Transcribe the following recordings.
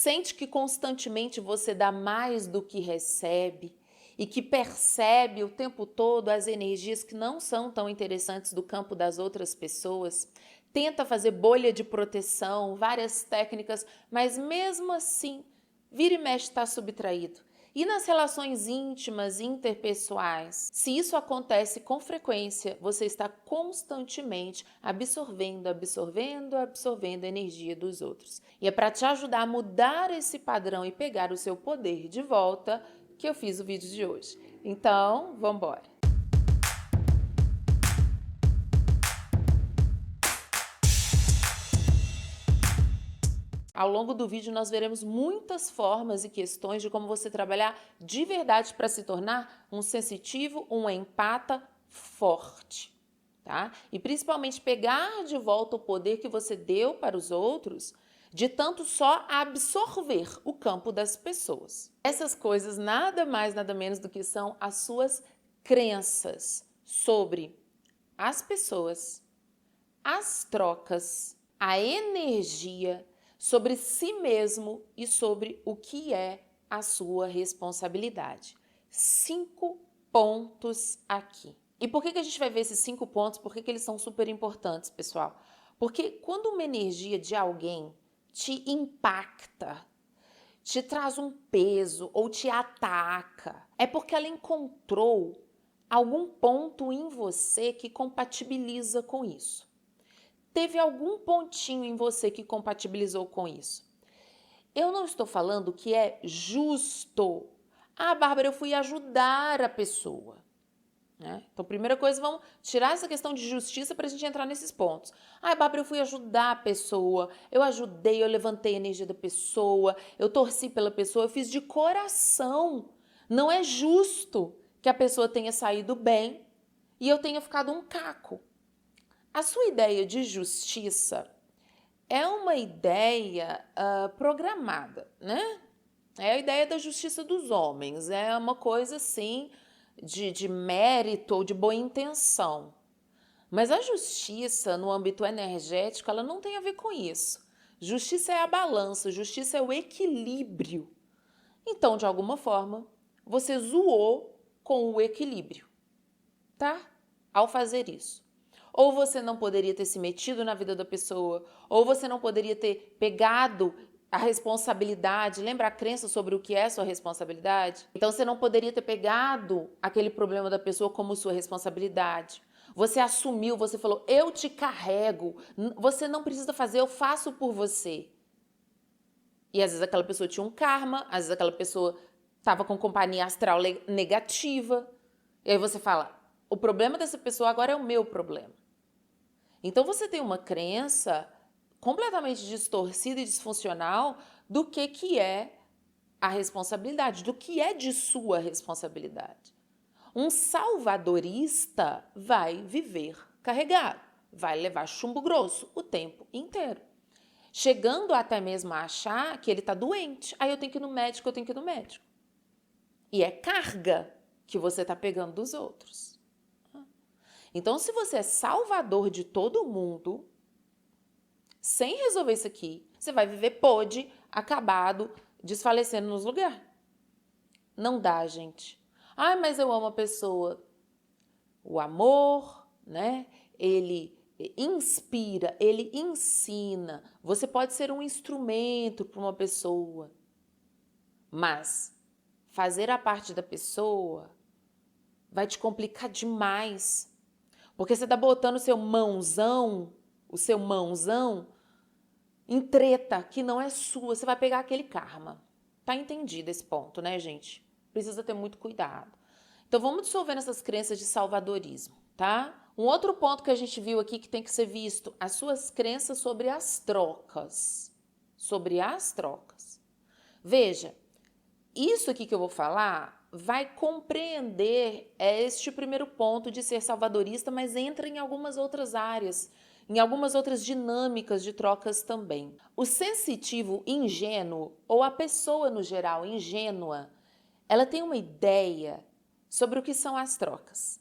Sente que constantemente você dá mais do que recebe e que percebe o tempo todo as energias que não são tão interessantes do campo das outras pessoas. Tenta fazer bolha de proteção, várias técnicas, mas mesmo assim, vira e mexe está subtraído. E nas relações íntimas, interpessoais, se isso acontece com frequência, você está constantemente absorvendo a energia dos outros. E é para te ajudar a mudar esse padrão e pegar o seu poder de volta que eu fiz o vídeo de hoje. Então, vamos embora! Ao longo do vídeo nós veremos muitas formas e questões de como você trabalhar de verdade para se tornar um sensitivo, um empata forte, tá? E principalmente pegar de volta o poder que você deu para os outros de tanto só absorver o campo das pessoas. Essas coisas nada mais, nada menos do que são as suas crenças sobre as pessoas, as trocas, a energia, sobre si mesmo e sobre o que é a sua responsabilidade. 5 pontos aqui. E por que a gente vai ver esses 5 pontos? Por que eles são super importantes, pessoal? Porque quando uma energia de alguém te impacta, te traz um peso ou te ataca, é porque ela encontrou algum ponto em você que compatibiliza com isso. Teve algum pontinho em você que compatibilizou com isso. Eu não estou falando que é justo. Ah, Bárbara, eu fui ajudar a pessoa. Né? Então, primeira coisa, vamos tirar essa questão de justiça para a gente entrar nesses pontos. Ah, Bárbara, eu fui ajudar a pessoa, eu ajudei, eu levantei a energia da pessoa, eu torci pela pessoa, eu fiz de coração. Não é justo que a pessoa tenha saído bem e eu tenha ficado um caco. A sua ideia de justiça é uma ideia programada, né? É a ideia da justiça dos homens, é uma coisa assim de mérito ou de boa intenção. Mas a justiça no âmbito energético, ela não tem a ver com isso. Justiça é a balança, justiça é o equilíbrio. Então, de alguma forma, você zoou com o equilíbrio, tá? Ao fazer isso. Ou você não poderia ter se metido na vida da pessoa, ou você não poderia ter pegado a responsabilidade, lembra a crença sobre o que é sua responsabilidade? Então você não poderia ter pegado aquele problema da pessoa como sua responsabilidade. Você assumiu, você falou, eu te carrego, você não precisa fazer, eu faço por você. E às vezes aquela pessoa tinha um karma, às vezes aquela pessoa estava com companhia astral negativa. E aí você fala, o problema dessa pessoa agora é o meu problema. Então você tem uma crença completamente distorcida e disfuncional do que é a responsabilidade, do que é de sua responsabilidade. Um salvadorista vai viver carregado, vai levar chumbo grosso o tempo inteiro. Chegando até mesmo a achar que ele está doente. Aí eu tenho que ir no médico, eu tenho que ir no médico. E é carga que você está pegando dos outros. Então, se você é salvador de todo mundo, sem resolver isso aqui, você vai viver podre, acabado, desfalecendo nos lugares. Não dá, gente. Ai, mas eu amo a pessoa. O amor, né? Ele inspira, ele ensina. Você pode ser um instrumento para uma pessoa, mas fazer a parte da pessoa vai te complicar demais. Porque você está botando o seu mãozão em treta que não é sua. Você vai pegar aquele karma. Tá entendido esse ponto, né, gente? Precisa ter muito cuidado. Então, vamos dissolvendo essas crenças de salvadorismo, tá? Um outro ponto que a gente viu aqui que tem que ser visto, as suas crenças sobre as trocas. Sobre as trocas. Veja, isso aqui que eu vou falar vai compreender este primeiro ponto de ser salvadorista, mas entra em algumas outras áreas, em algumas outras dinâmicas de trocas também. O sensitivo ingênuo, ou a pessoa no geral ingênua, ela tem uma ideia sobre o que são as trocas,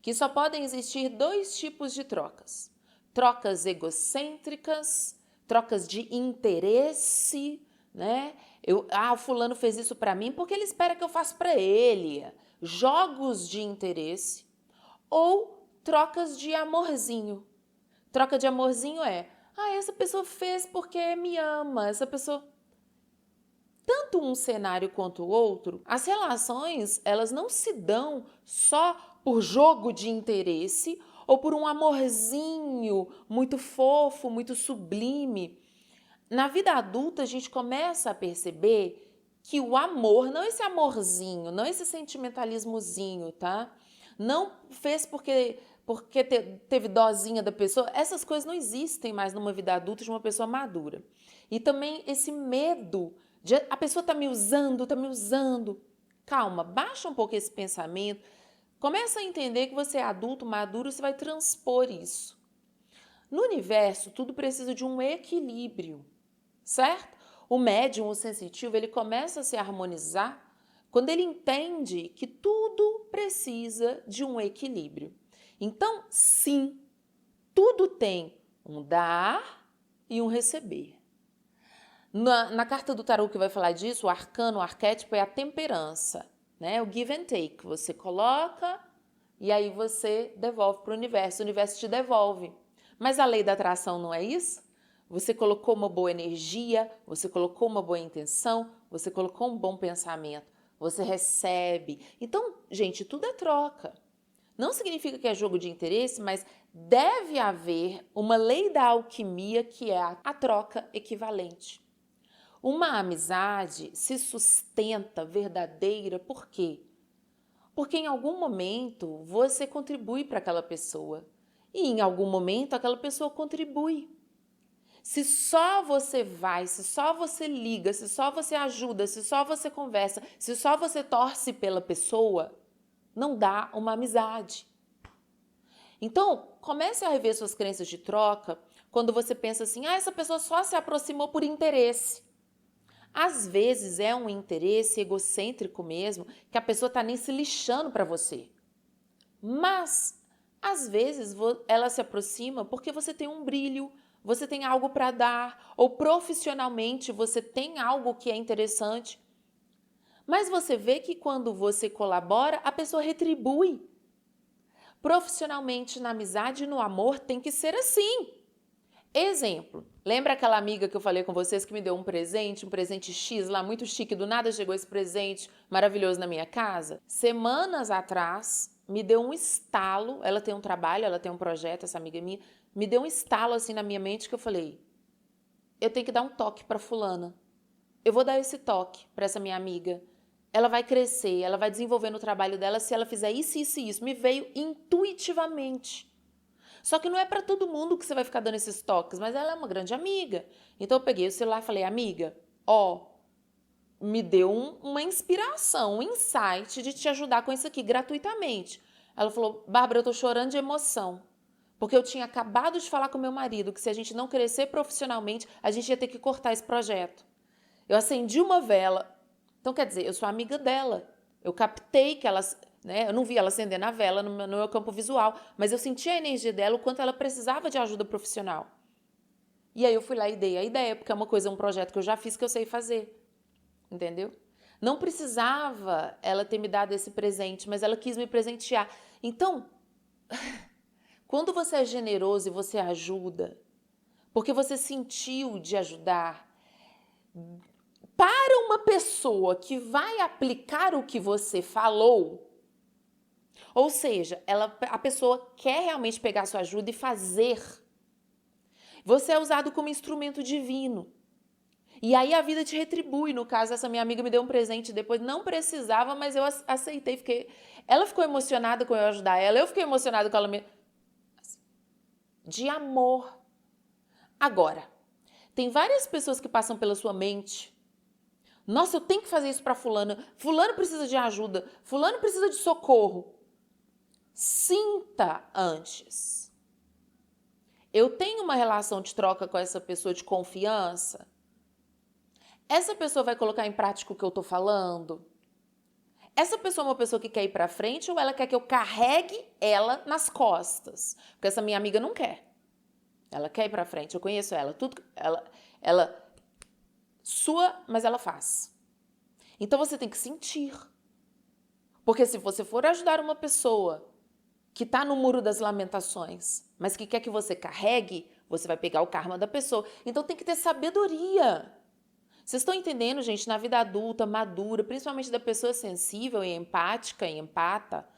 que só podem existir 2 tipos de trocas. Trocas egocêntricas, trocas de interesse, né? O fulano fez isso para mim porque ele espera que eu faça para ele. Jogos de interesse ou trocas de amorzinho. Troca de amorzinho essa pessoa fez porque me ama, essa pessoa... Tanto um cenário quanto o outro, as relações, elas não se dão só por jogo de interesse ou por um amorzinho muito fofo, muito sublime. Na vida adulta, a gente começa a perceber que o amor, não esse amorzinho, não esse sentimentalismozinho, tá? Não fez porque teve dosinha da pessoa. Essas coisas não existem mais numa vida adulta de uma pessoa madura. E também esse medo de a pessoa tá me usando, tá me usando. Calma, baixa um pouco esse pensamento. Começa a entender que você é adulto, maduro, você vai transpor isso. No universo, tudo precisa de um equilíbrio, certo? O médium, o sensitivo, ele começa a se harmonizar quando ele entende que tudo precisa de um equilíbrio. Então, sim, tudo tem um dar e um receber. Na carta do tarô que vai falar disso, o arcano, o arquétipo é a temperança, né? O give and take. Você coloca e aí você devolve para o universo te devolve. Mas a lei da atração não é isso? Você colocou uma boa energia, você colocou uma boa intenção, você colocou um bom pensamento, você recebe. Então, gente, tudo é troca. Não significa que é jogo de interesse, mas deve haver uma lei da alquimia que é a troca equivalente. Uma amizade se sustenta verdadeira por quê? Porque em algum momento você contribui para aquela pessoa e em algum momento aquela pessoa contribui. Se só você vai, se só você liga, se só você ajuda, se só você conversa, se só você torce pela pessoa, não dá uma amizade. Então, comece a rever suas crenças de troca quando você pensa assim, essa pessoa só se aproximou por interesse. Às vezes é um interesse egocêntrico mesmo, que a pessoa está nem se lixando para você. Mas, às vezes, ela se aproxima porque você tem um brilho, você tem algo para dar, ou profissionalmente você tem algo que é interessante. Mas você vê que quando você colabora, a pessoa retribui. Profissionalmente, na amizade e no amor, tem que ser assim. Exemplo, lembra aquela amiga que eu falei com vocês que me deu um presente X lá, muito chique, do nada chegou esse presente maravilhoso na minha casa? Semanas atrás, me deu um estalo, ela tem um trabalho, ela tem um projeto, essa amiga minha, me deu um estalo assim na minha mente que eu falei, eu tenho que dar um toque para fulana. Eu vou dar esse toque para essa minha amiga. Ela vai crescer, ela vai desenvolver no trabalho dela se ela fizer isso, isso e isso. Me veio intuitivamente. Só que não é para todo mundo que você vai ficar dando esses toques, mas ela é uma grande amiga. Então eu peguei o celular e falei, amiga, me deu uma inspiração, um insight de te ajudar com isso aqui gratuitamente. Ela falou, Bárbara, eu tô chorando de emoção. Porque eu tinha acabado de falar com meu marido que se a gente não crescer profissionalmente, a gente ia ter que cortar esse projeto. Eu acendi uma vela. Então, quer dizer, eu sou amiga dela. Eu captei que ela... Eu não vi ela acendendo a vela no meu campo visual, mas eu senti a energia dela, o quanto ela precisava de ajuda profissional. E aí eu fui lá e dei a ideia, porque é uma coisa, um projeto que eu já fiz que eu sei fazer. Entendeu? Não precisava ela ter me dado esse presente, mas ela quis me presentear. Então, quando você é generoso e você ajuda, porque você sentiu de ajudar, para uma pessoa que vai aplicar o que você falou, ou seja, a pessoa quer realmente pegar a sua ajuda e fazer. Você é usado como instrumento divino. E aí a vida te retribui. No caso, essa minha amiga me deu um presente depois, não precisava, mas eu aceitei. Ela ficou emocionada com eu ajudar ela, eu fiquei emocionada com ela. De amor. Agora, tem várias pessoas que passam pela sua mente. Nossa, eu tenho que fazer isso para fulano. Fulano precisa de ajuda. Fulano precisa de socorro. Sinta antes. Eu tenho uma relação de troca com essa pessoa de confiança? Essa pessoa vai colocar em prática o que eu tô falando? Essa pessoa é uma pessoa que quer ir para frente ou ela quer que eu carregue ela nas costas? Porque essa minha amiga não quer. Ela quer ir para frente, eu conheço ela. Ela sua, mas ela faz. Então você tem que sentir. Porque se você for ajudar uma pessoa que está no muro das lamentações, mas que quer que você carregue, você vai pegar o karma da pessoa. Então tem que ter sabedoria. Vocês estão entendendo, gente, na vida adulta, madura, principalmente da pessoa sensível e empática e empata,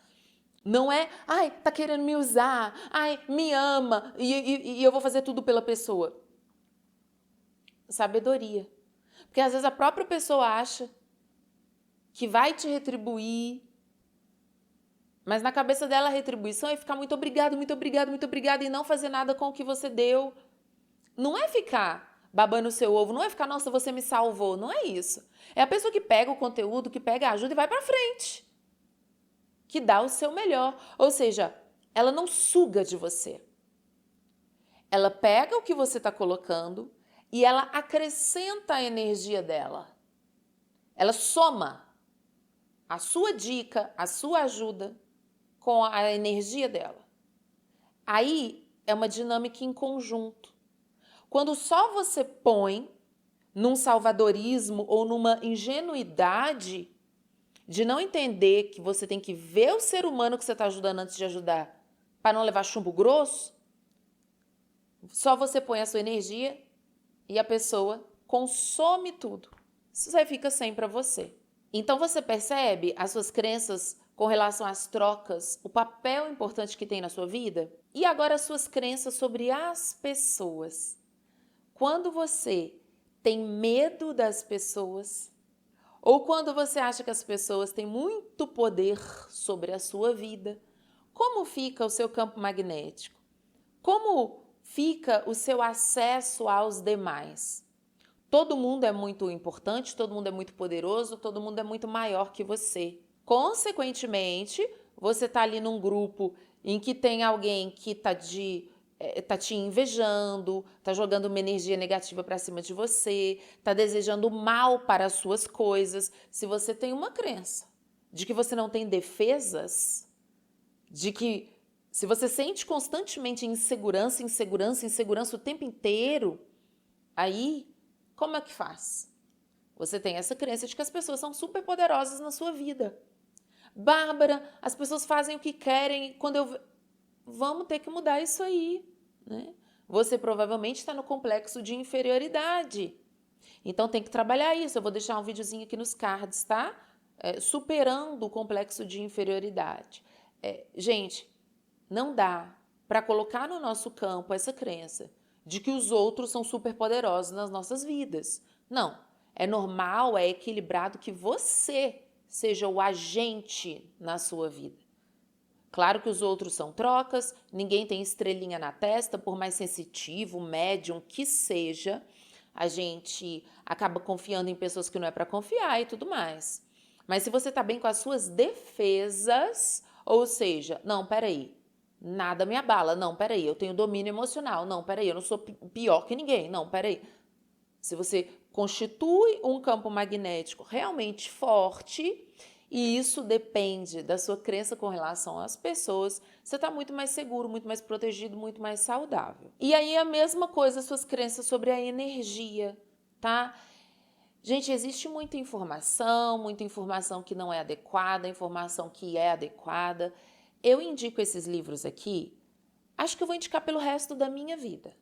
não é, ai, tá querendo me usar, ai, me ama e eu vou fazer tudo pela pessoa. Sabedoria. Porque às vezes a própria pessoa acha que vai te retribuir, mas na cabeça dela a retribuição é ficar muito obrigado, muito obrigado, muito obrigado e não fazer nada com o que você deu. Não é ficar babando o seu ovo, não é ficar, nossa, você me salvou, não é isso. É a pessoa que pega o conteúdo, que pega a ajuda e vai pra frente. Que dá o seu melhor. Ou seja, ela não suga de você. Ela pega o que você está colocando e ela acrescenta a energia dela. Ela soma a sua dica, a sua ajuda com a energia dela. Aí é uma dinâmica em conjunto. Quando só você põe num salvadorismo ou numa ingenuidade de não entender que você tem que ver o ser humano que você está ajudando antes de ajudar, para não levar chumbo grosso, só você põe a sua energia e a pessoa consome tudo. Isso aí fica sem para você. Então você percebe as suas crenças com relação às trocas, o papel importante que tem na sua vida? E agora as suas crenças sobre as pessoas. Quando você tem medo das pessoas, ou quando você acha que as pessoas têm muito poder sobre a sua vida, como fica o seu campo magnético? Como fica o seu acesso aos demais? Todo mundo é muito importante, todo mundo é muito poderoso, todo mundo é muito maior que você. Consequentemente, você está ali num grupo em que tem alguém que está te invejando, está jogando uma energia negativa para cima de você, está desejando mal para as suas coisas. Se você tem uma crença de que você não tem defesas, de que se você sente constantemente insegurança, insegurança, insegurança o tempo inteiro, aí como é que faz? Você tem essa crença de que as pessoas são super poderosas na sua vida. Bárbara, as pessoas fazem o que querem. Vamos ter que mudar isso aí, né? Você provavelmente está no complexo de inferioridade. Então tem que trabalhar isso. Eu vou deixar um videozinho aqui nos cards, tá? Superando o complexo de inferioridade. Gente, não dá para colocar no nosso campo essa crença de que os outros são super poderosos nas nossas vidas. Não. É normal, é equilibrado que você seja o agente na sua vida. Claro que os outros são trocas, ninguém tem estrelinha na testa, por mais sensitivo, médium que seja, a gente acaba confiando em pessoas que não é para confiar e tudo mais. Mas se você está bem com as suas defesas, ou seja, não, peraí, nada me abala, não, peraí, eu tenho domínio emocional, não, peraí, eu não sou pior que ninguém, não, peraí. Se você constitui um campo magnético realmente forte, e isso depende da sua crença com relação às pessoas, você está muito mais seguro, muito mais protegido, muito mais saudável. E aí a mesma coisa, suas crenças sobre a energia, tá? Gente, existe muita informação que não é adequada, informação que é adequada. Eu indico esses livros aqui, acho que eu vou indicar pelo resto da minha vida,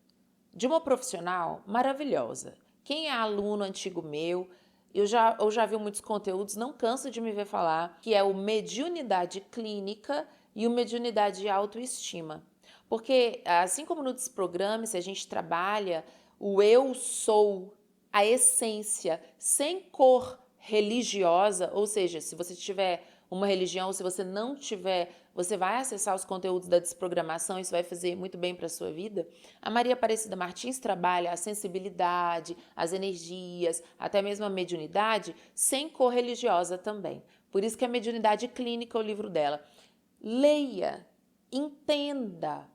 de uma profissional maravilhosa. Quem é aluno antigo meu, eu já vi muitos conteúdos, não canso de me ver falar, que é o Mediunidade Clínica e o Mediunidade e Autoestima. Porque, assim como no Desprograme, se a gente trabalha o eu sou, a essência, sem cor religiosa, ou seja, se você tiver uma religião, se você não tiver, você vai acessar os conteúdos da desprogramação, isso vai fazer muito bem para a sua vida. A Maria Aparecida Martins trabalha a sensibilidade, as energias, até mesmo a mediunidade, sem cor religiosa também. Por isso que a Mediunidade Clínica é o livro dela. Leia, entenda.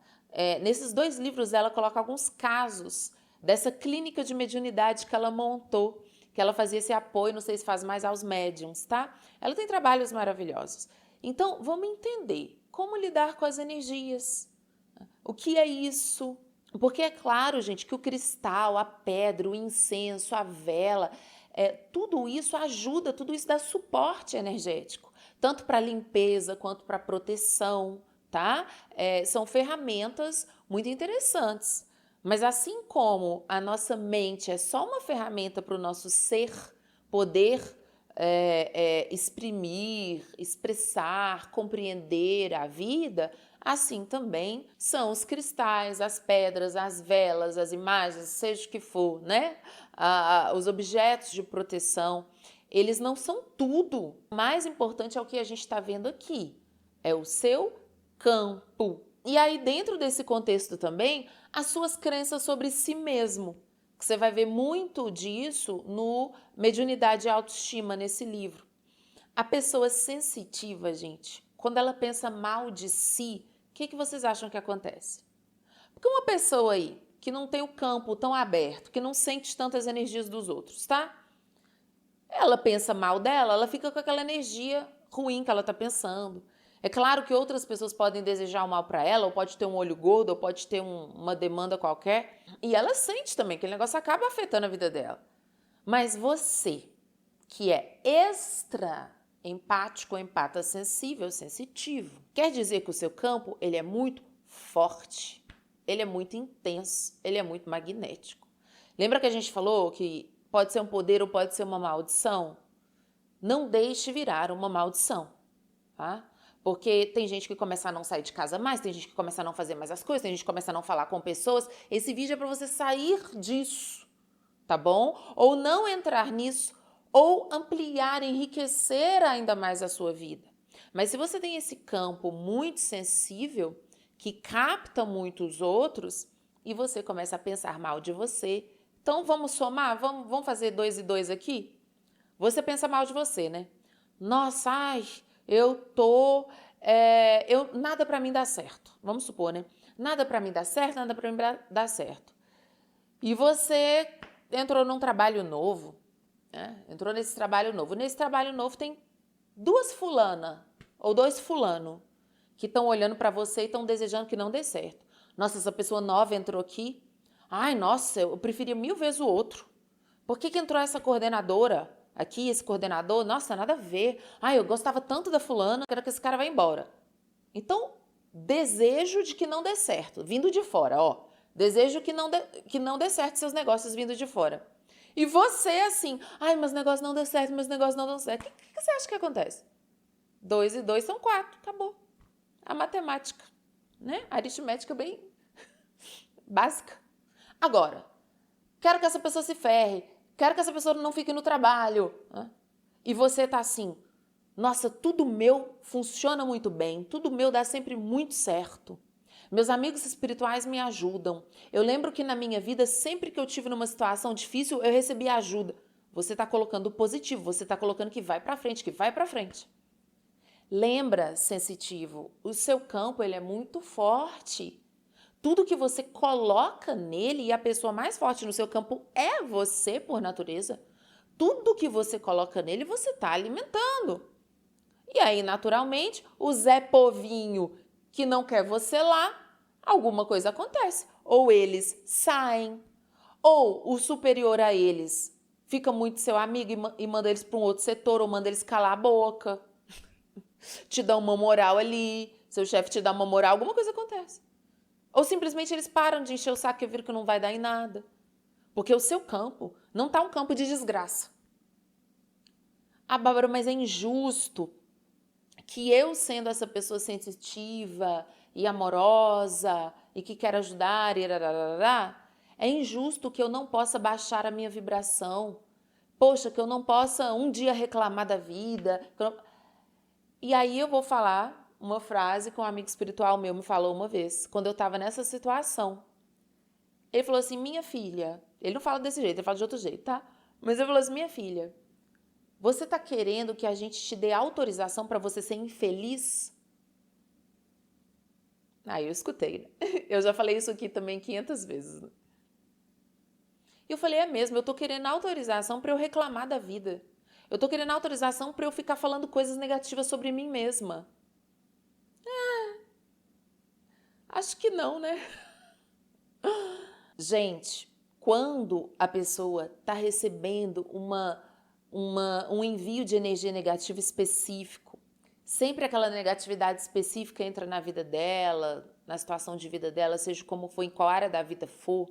Nesses 2 livros ela coloca alguns casos dessa clínica de mediunidade que ela montou, que ela fazia esse apoio, não sei se faz mais aos médiums, tá? Ela tem trabalhos maravilhosos. Então, vamos entender como lidar com as energias. O que é isso? Porque é claro, gente, que o cristal, a pedra, o incenso, a vela, tudo isso ajuda, tudo isso dá suporte energético, tanto para limpeza quanto para proteção, tá? São ferramentas muito interessantes. Mas assim como a nossa mente é só uma ferramenta para o nosso ser poder exprimir, expressar, compreender a vida, assim também são os cristais, as pedras, as velas, as imagens, seja o que for, né? Os objetos de proteção, eles não são tudo. O mais importante é o que a gente está vendo aqui, é o seu campo. E aí, dentro desse contexto também, as suas crenças sobre si mesmo. Que você vai ver muito disso no Mediunidade e Autoestima, nesse livro. A pessoa sensitiva, gente, quando ela pensa mal de si, o que vocês acham que acontece? Porque uma pessoa aí que não tem o campo tão aberto, que não sente tantas energias dos outros, tá? Ela pensa mal dela, ela fica com aquela energia ruim que ela tá pensando. É claro que outras pessoas podem desejar o mal para ela, ou pode ter um olho gordo, ou pode ter uma demanda qualquer, e ela sente também que aquele negócio acaba afetando a vida dela. Mas você, que é extra empático, empata sensível, sensitivo, quer dizer que o seu campo, ele é muito forte, ele é muito intenso, ele é muito magnético. Lembra que a gente falou que pode ser um poder ou pode ser uma maldição? Não deixe virar uma maldição, tá? Porque tem gente que começa a não sair de casa mais, tem gente que começa a não fazer mais as coisas, tem gente que começa a não falar com pessoas. Esse vídeo é para você sair disso, tá bom? Ou não entrar nisso, ou ampliar, enriquecer ainda mais a sua vida. Mas se você tem esse campo muito sensível, que capta muito os outros, e você começa a pensar mal de você, então vamos somar, vamos fazer 2 e 2 aqui? Você pensa mal de você, né? Nossa, ai, nada pra mim dá certo. Vamos supor, né? Nada pra mim dá certo, nada pra mim dá certo. E você entrou num trabalho novo, né? Entrou nesse trabalho novo. Nesse trabalho novo tem 2 fulana ou 2 fulano que estão olhando pra você e estão desejando que não dê certo. Nossa, essa pessoa nova entrou aqui. Ai, nossa, eu preferia 1000 vezes o outro. Por que entrou essa coordenadora aqui, esse coordenador? Nossa, nada a ver. Ai, eu gostava tanto da fulana, quero que esse cara vá embora. Então, desejo de que não dê certo, vindo de fora, ó. Desejo que não dê certo seus negócios vindo de fora. E você assim, ai, meus negócios não dão certo, meus negócios não dão certo. O que você acha que acontece? 2 e 2 são 4, acabou. A matemática, né? A aritmética bem básica. Agora, quero que essa pessoa se ferre, quero que essa pessoa não fique no trabalho. Né? E você tá assim, nossa, tudo meu funciona muito bem, tudo meu dá sempre muito certo. Meus amigos espirituais me ajudam. Eu lembro que na minha vida, sempre que eu tive numa situação difícil, eu recebi ajuda. Você está colocando o positivo, você está colocando que vai para frente, que vai para frente. Lembra, sensitivo, o seu campo ele é muito forte. Tudo que você coloca nele, e a pessoa mais forte no seu campo é você por natureza, tudo que você coloca nele, você está alimentando. E aí, naturalmente, o Zé Povinho que não quer você lá, alguma coisa acontece. Ou eles saem, ou o superior a eles fica muito seu amigo e manda eles para um outro setor, ou manda eles calar a boca, te dá uma moral ali, seu chefe te dá uma moral, alguma coisa acontece. Ou simplesmente eles param de encher o saco e viram que não vai dar em nada. Porque o seu campo não está um campo de desgraça. Ah, Bárbara, mas é injusto que eu, sendo essa pessoa sensitiva e amorosa e que quer ajudar, é injusto que eu não possa baixar a minha vibração. Poxa, que eu não possa um dia reclamar da vida. E aí eu vou falar uma frase que um amigo espiritual meu me falou uma vez, quando eu estava nessa situação. Ele falou assim, minha filha, ele não fala desse jeito, ele fala de outro jeito, tá? Mas ele falou assim, minha filha, você tá querendo que a gente te dê autorização para você ser infeliz? Aí eu escutei, né? Eu já falei isso aqui também 500 vezes. Né? E eu falei, é mesmo, eu tô querendo autorização para eu reclamar da vida. Eu tô querendo autorização para eu ficar falando coisas negativas sobre mim mesma. Acho que não, né? Gente, quando a pessoa está recebendo um envio de energia negativa específico, sempre aquela negatividade específica entra na vida dela, na situação de vida dela, seja como for, em qual área da vida for,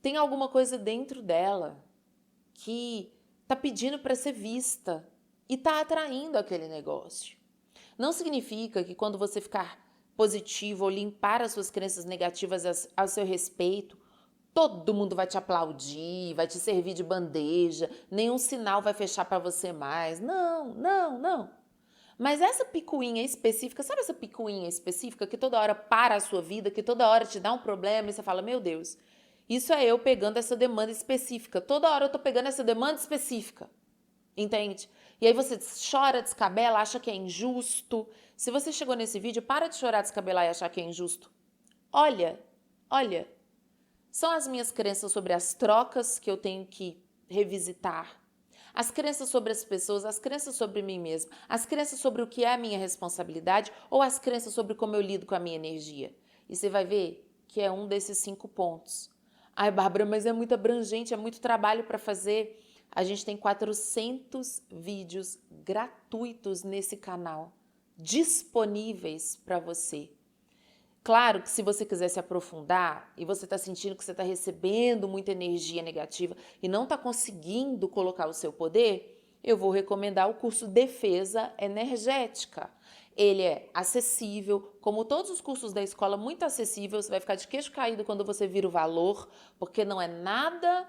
tem alguma coisa dentro dela que está pedindo para ser vista e está atraindo aquele negócio. Não significa que quando você ficar positivo ou limpar as suas crenças negativas ao seu respeito, todo mundo vai te aplaudir, vai te servir de bandeja, nenhum sinal vai fechar para você mais. Não, não, não. Mas essa picuinha específica, sabe essa picuinha específica que toda hora para a sua vida, que toda hora te dá um problema e você fala, meu Deus, isso é eu pegando essa demanda específica. Toda hora eu tô pegando essa demanda específica. Entende? E aí você chora, descabela, acha que é injusto. Se você chegou nesse vídeo, para de chorar, descabelar e achar que é injusto. Olha, olha, são as minhas crenças sobre as trocas que eu tenho que revisitar. As crenças sobre as pessoas, as crenças sobre mim mesma, as crenças sobre o que é a minha responsabilidade ou as crenças sobre como eu lido com a minha energia. E você vai ver que é um desses 5 pontos. Ai, Bárbara, mas é muito abrangente, é muito trabalho para fazer. A gente tem 400 vídeos gratuitos nesse canal, disponíveis para você. Claro que se você quiser se aprofundar e você está sentindo que você está recebendo muita energia negativa e não está conseguindo colocar o seu poder, eu vou recomendar o curso Defesa Energética. Ele é acessível, como todos os cursos da escola, muito acessível. Você vai ficar de queixo caído quando você vira o valor, porque não é nada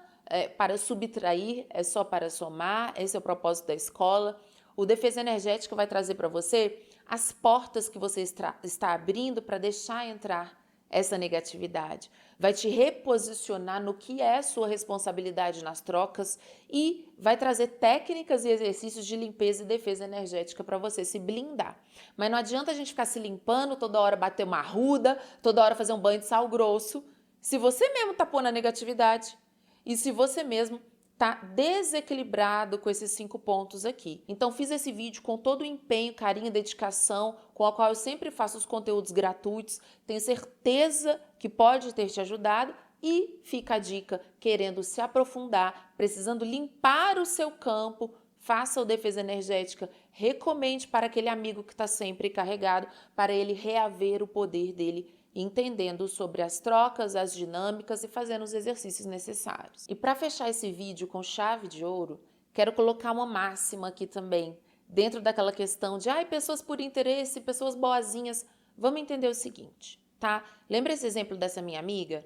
para subtrair, é só para somar. Esse é o propósito da escola. O Defesa Energética vai trazer para você as portas que você está abrindo para deixar entrar essa negatividade. Vai te reposicionar no que é sua responsabilidade nas trocas e vai trazer técnicas e exercícios de limpeza e defesa energética para você se blindar. Mas não adianta a gente ficar se limpando, toda hora bater uma arruda, toda hora fazer um banho de sal grosso, se você mesmo tá pondo a negatividade e se você mesmo tá desequilibrado com esses 5 pontos aqui. Então fiz esse vídeo com todo o empenho, carinho e dedicação, com a qual eu sempre faço os conteúdos gratuitos. Tenho certeza que pode ter te ajudado e fica a dica, querendo se aprofundar, precisando limpar o seu campo, faça o Defesa Energética, recomende para aquele amigo que está sempre carregado, para ele reaver o poder dele, entendendo sobre as trocas, as dinâmicas e fazendo os exercícios necessários. E para fechar esse vídeo com chave de ouro, quero colocar uma máxima aqui também, dentro daquela questão de pessoas por interesse, pessoas boazinhas. Vamos entender o seguinte, tá? Lembra esse exemplo dessa minha amiga?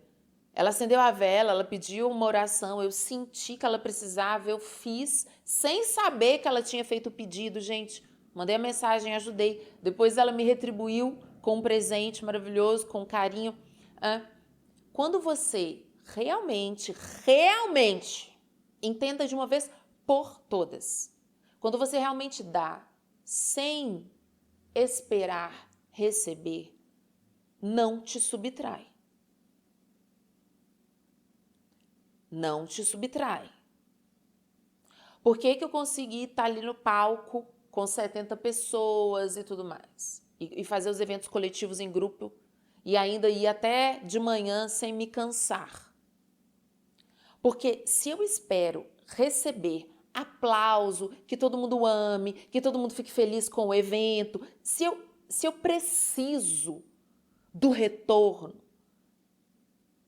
Ela acendeu a vela, ela pediu uma oração, eu senti que ela precisava, eu fiz, sem saber que ela tinha feito o pedido, gente. Mandei a mensagem, ajudei. Depois ela me retribuiu com um presente maravilhoso, com carinho. Quando você realmente entenda de uma vez por todas, quando você realmente dá sem esperar receber, não te subtrai. Não te subtrai. Por que eu consegui estar ali no palco com 70 pessoas e tudo mais? E fazer os eventos coletivos em grupo e ainda ir até de manhã sem me cansar. Porque se eu espero receber aplauso, que todo mundo ame, que todo mundo fique feliz com o evento, se eu preciso do retorno,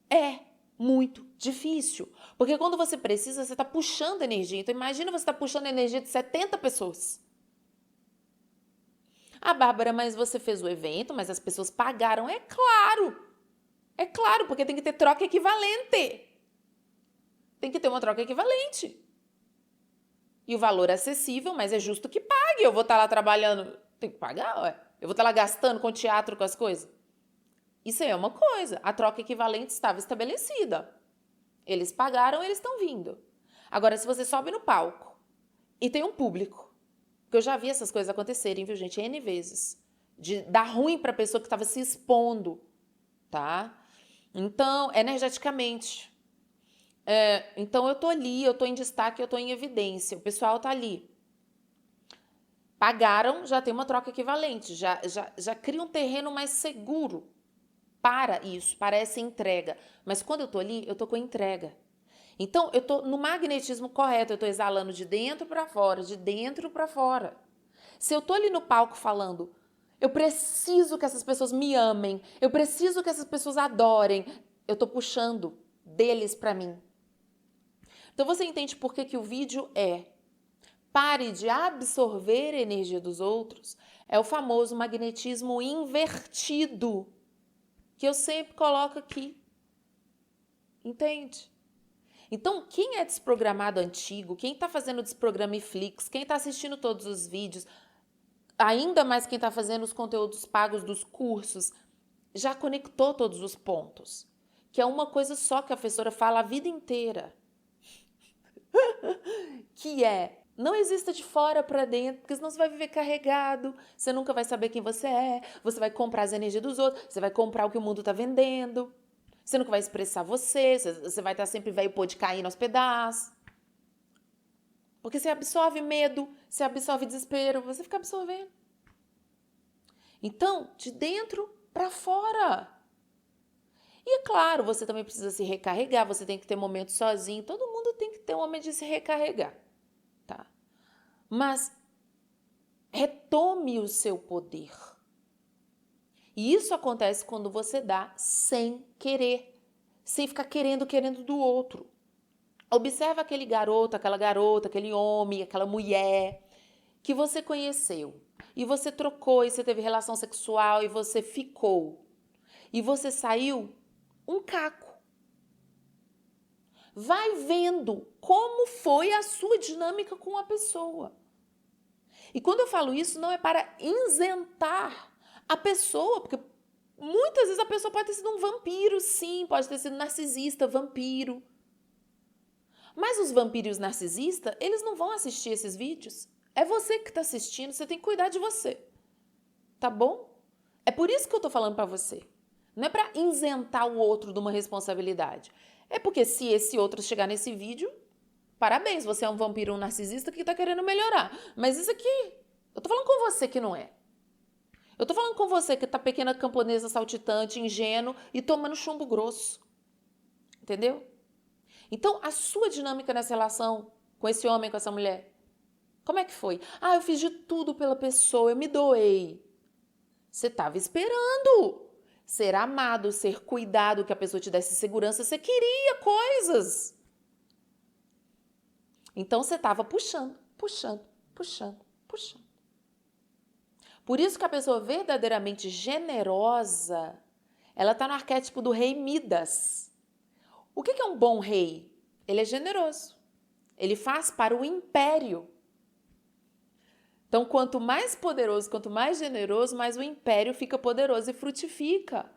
é muito difícil. Porque quando você precisa, você está puxando energia. Então imagina você está puxando energia de 70 pessoas. Bárbara, mas você fez o evento, mas as pessoas pagaram. É claro! É claro, porque tem que ter troca equivalente. Tem que ter uma troca equivalente. E o valor é acessível, mas é justo que pague. Eu vou estar lá trabalhando, tem que pagar, ué. Eu vou estar lá gastando com teatro, com as coisas. Isso aí é uma coisa. A troca equivalente estava estabelecida. Eles pagaram, eles estão vindo. Agora, se você sobe no palco e tem um público, porque eu já vi essas coisas acontecerem, viu, gente? N vezes. De dar ruim para a pessoa que estava se expondo, tá? Então, energeticamente. Então, eu tô ali, eu tô em destaque, eu tô em evidência. O pessoal tá ali. Pagaram, já tem uma troca equivalente. Já cria um terreno mais seguro. para isso, para essa entrega. Mas quando eu tô ali, eu tô com entrega. Então, eu tô no magnetismo correto, eu tô exalando de dentro para fora, de dentro para fora. Se eu tô ali no palco falando, eu preciso que essas pessoas me amem, eu preciso que essas pessoas adorem, eu tô puxando deles para mim. Então, você entende por que o vídeo pare de absorver a energia dos outros, é o famoso magnetismo invertido, que eu sempre coloco aqui. Entende? Então, quem é desprogramado antigo, quem está fazendo desprograma Flix, quem está assistindo todos os vídeos, ainda mais quem está fazendo os conteúdos pagos dos cursos, já conectou todos os pontos. Que é uma coisa só que a professora fala a vida inteira. Que não exista de fora para dentro, porque senão você vai viver carregado, você nunca vai saber quem você é, você vai comprar as energias dos outros, você vai comprar o que o mundo está vendendo. Você nunca vai expressar você vai estar sempre velho pô de cair aos pedaços. Porque você absorve medo, você absorve desespero, você fica absorvendo. Então, de dentro para fora. E é claro, você também precisa se recarregar, você tem que ter momentos sozinho, todo mundo tem que ter um momento de se recarregar, tá? Mas retome o seu poder. E isso acontece quando você dá sem querer, sem ficar querendo do outro. Observa aquele garoto, aquela garota, aquele homem, aquela mulher que você conheceu. E você trocou, e você teve relação sexual, e você ficou. E você saiu um caco. Vai vendo como foi a sua dinâmica com a pessoa. E quando eu falo isso, não é para isentar a pessoa, porque muitas vezes a pessoa pode ter sido um vampiro, sim, pode ter sido narcisista, vampiro. Mas os vampiros e os narcisistas, eles não vão assistir esses vídeos. É você que está assistindo, você tem que cuidar de você. Tá bom? É por isso que eu tô falando para você. Não é para isentar o outro de uma responsabilidade. É porque se esse outro chegar nesse vídeo, parabéns, você é um vampiro, um narcisista que tá querendo melhorar. Mas isso aqui, eu tô falando com você que não é. Eu tô falando com você que tá pequena camponesa saltitante, ingênuo e tomando chumbo grosso. Entendeu? Então, a sua dinâmica nessa relação com esse homem, com essa mulher, como é que foi? Eu fiz de tudo pela pessoa, eu me doei. Você estava esperando ser amado, ser cuidado, que a pessoa te desse segurança, você queria coisas. Então, você estava puxando. Por isso que a pessoa verdadeiramente generosa, ela está no arquétipo do rei Midas. O que é um bom rei? Ele é generoso. Ele faz para o império. Então, quanto mais poderoso, quanto mais generoso, mais o império fica poderoso e frutifica.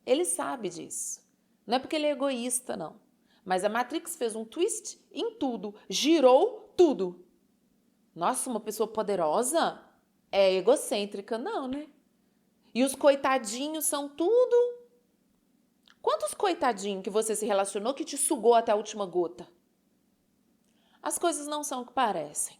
Ele sabe disso. Não é porque ele é egoísta, não. Mas a Matrix fez um twist em tudo. Girou tudo. Nossa, uma pessoa poderosa é egocêntrica? Não, né? E os coitadinhos são tudo... Quantos coitadinhos que você se relacionou que te sugou até a última gota? As coisas não são o que parecem.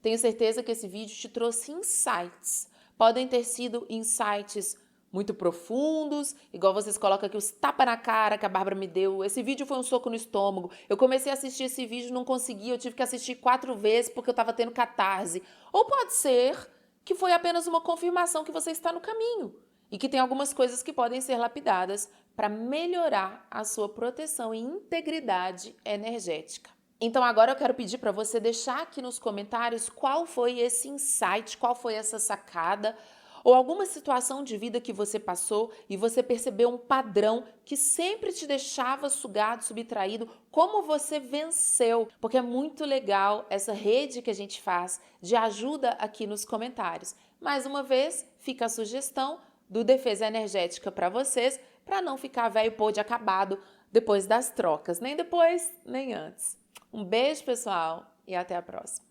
Tenho certeza que esse vídeo te trouxe insights. Podem ter sido insights muito profundos, igual vocês colocam aqui os tapas na cara que a Bárbara me deu. Esse vídeo foi um soco no estômago. Eu comecei a assistir esse vídeo, não consegui, eu tive que assistir 4 vezes porque eu estava tendo catarse. Ou pode ser que foi apenas uma confirmação que você está no caminho e que tem algumas coisas que podem ser lapidadas para melhorar a sua proteção e integridade energética. Então agora eu quero pedir para você deixar aqui nos comentários qual foi esse insight, qual foi essa sacada ou alguma situação de vida que você passou e você percebeu um padrão que sempre te deixava sugado, subtraído, como você venceu. Porque é muito legal essa rede que a gente faz de ajuda aqui nos comentários. Mais uma vez, fica a sugestão do Defesa Energética para vocês, para não ficar velho pôde acabado depois das trocas, nem depois, nem antes. Um beijo, pessoal, e até a próxima.